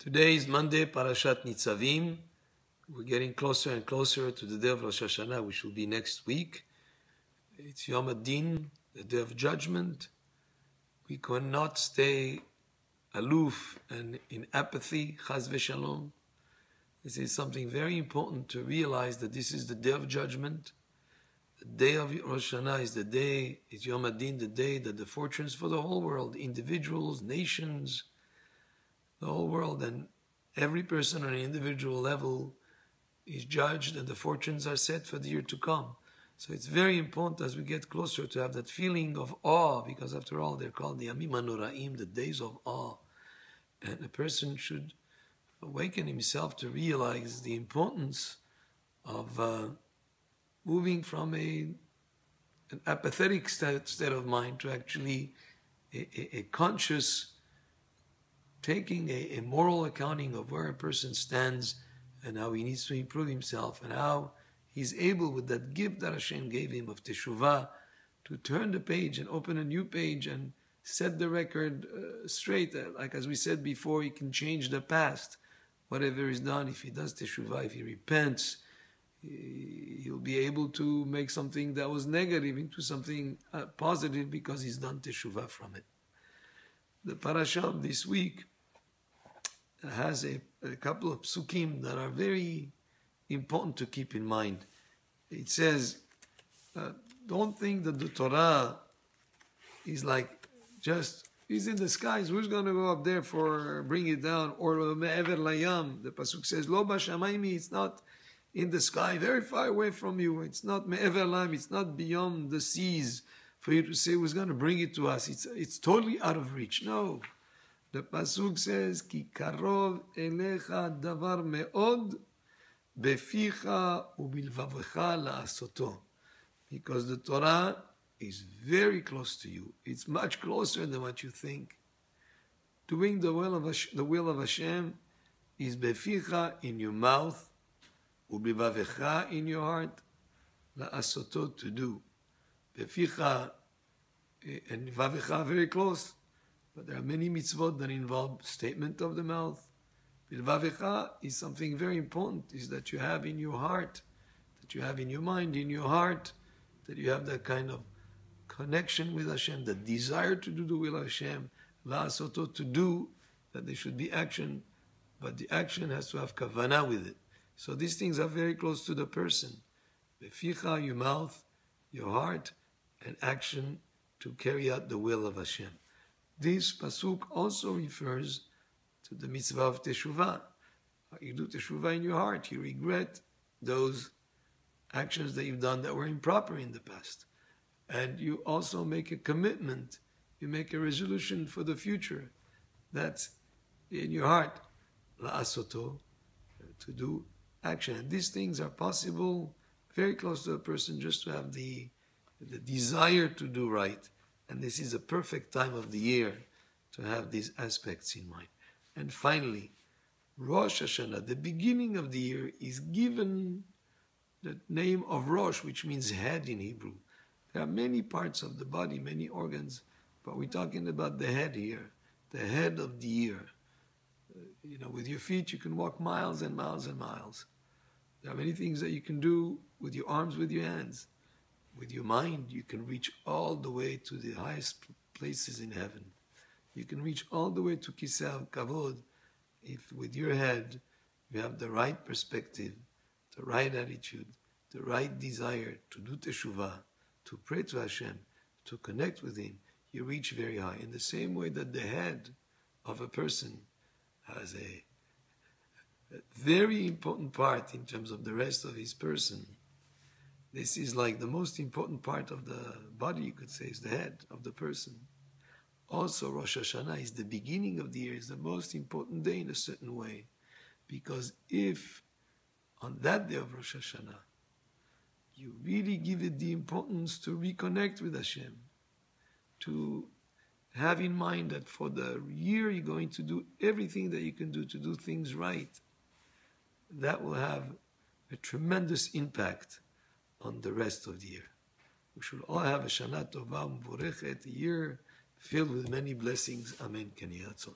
Today is Monday, Parashat Nitzavim. We're getting closer and closer to the day of Rosh Hashanah, which will be next week. It's Yom Adin, the day of judgment. We cannot stay aloof and in apathy, chaz v'shalom. This is something very important to realize, that this is the day of judgment. The day of Rosh Hashanah is the day, it's Yom Adin, the day that the fortunes for the whole world, individuals, nations, the whole world, and every person on an individual level is judged, and the fortunes are set for the year to come. So it's very important as we get closer to have that feeling of awe, because after all they're called the Yamim HaNoraim, the days of awe. And a person should awaken himself to realize the importance of moving from an apathetic state of mind to actually a conscious, taking a moral accounting of where a person stands and how he needs to improve himself, and how he's able, with that gift that Hashem gave him of teshuvah, to turn the page and open a new page and set the record straight. Like as we said before, he can change the past. Whatever is done, if he does teshuvah, if he repents, he'll be able to make something that was negative into something positive, because he's done teshuvah from it. The parasha of this week has a couple of psukim that are very important to keep in mind. It says, don't think that the Torah is like just, is in the skies, who's going to go up there for bring it down? Or me'ever layam, the pasuk says, lo b'shamayim, it's not in the sky, very far away from you. It's not me'ever layam, it's not beyond the seas for you to say who's going to bring it to us. It's totally out of reach. No. The pasuk says, Ki karov elecha davar me'od beficha ubilvavecha la'asoto. Because the Torah is very close to you. It's much closer than what you think. Doing the will of Hashem is beficha, in your mouth, ubilvavecha, in your heart, la'asoto, to do. Beficha and vavecha, very close. But there are many mitzvot that involve statement of the mouth. Bilvavecha is something very important, is that you have in your heart, that you have in your mind, in your heart, that you have that kind of connection with Hashem, the desire to do the will of Hashem, la'asoto, to do, that there should be action, but the action has to have kavanah with it. So these things are very close to the person. Beficha, your mouth, your heart, and action to carry out the will of Hashem. This pasuk also refers to the mitzvah of teshuvah. You do teshuvah in your heart. You regret those actions that you've done that were improper in the past. And you also make a commitment. You make a resolution for the future. That's in your heart. La'asoto, to do action. And these things are possible very close to a person, just to have the desire to do right. And this is a perfect time of the year to have these aspects in mind. And finally, Rosh Hashanah, the beginning of the year, is given the name of Rosh, which means head in Hebrew. There are many parts of the body, many organs, but we're talking about the head here, the head of the year. With your feet you can walk miles and miles and miles. There are many things that you can do with your arms, with your hands. With your mind, you can reach all the way to the highest places in heaven. You can reach all the way to Kisei Kavod if with your head you have the right perspective, the right attitude, the right desire to do teshuvah, to pray to Hashem, to connect with Him. You reach very high. In the same way that the head of a person has a very important part in terms of the rest of his person. This is like the most important part of the body, you could say, is the head of the person. Also, Rosh Hashanah is the beginning of the year, is the most important day in a certain way. Because if on that day of Rosh Hashanah, you really give it the importance to reconnect with Hashem, to have in mind that for the year you're going to do everything that you can do to do things right, that will have a tremendous impact on the rest of the year. We should all have a Shana Tova M'vorechet, a year filled with many blessings. Amen. Ken Yeh Ratzon.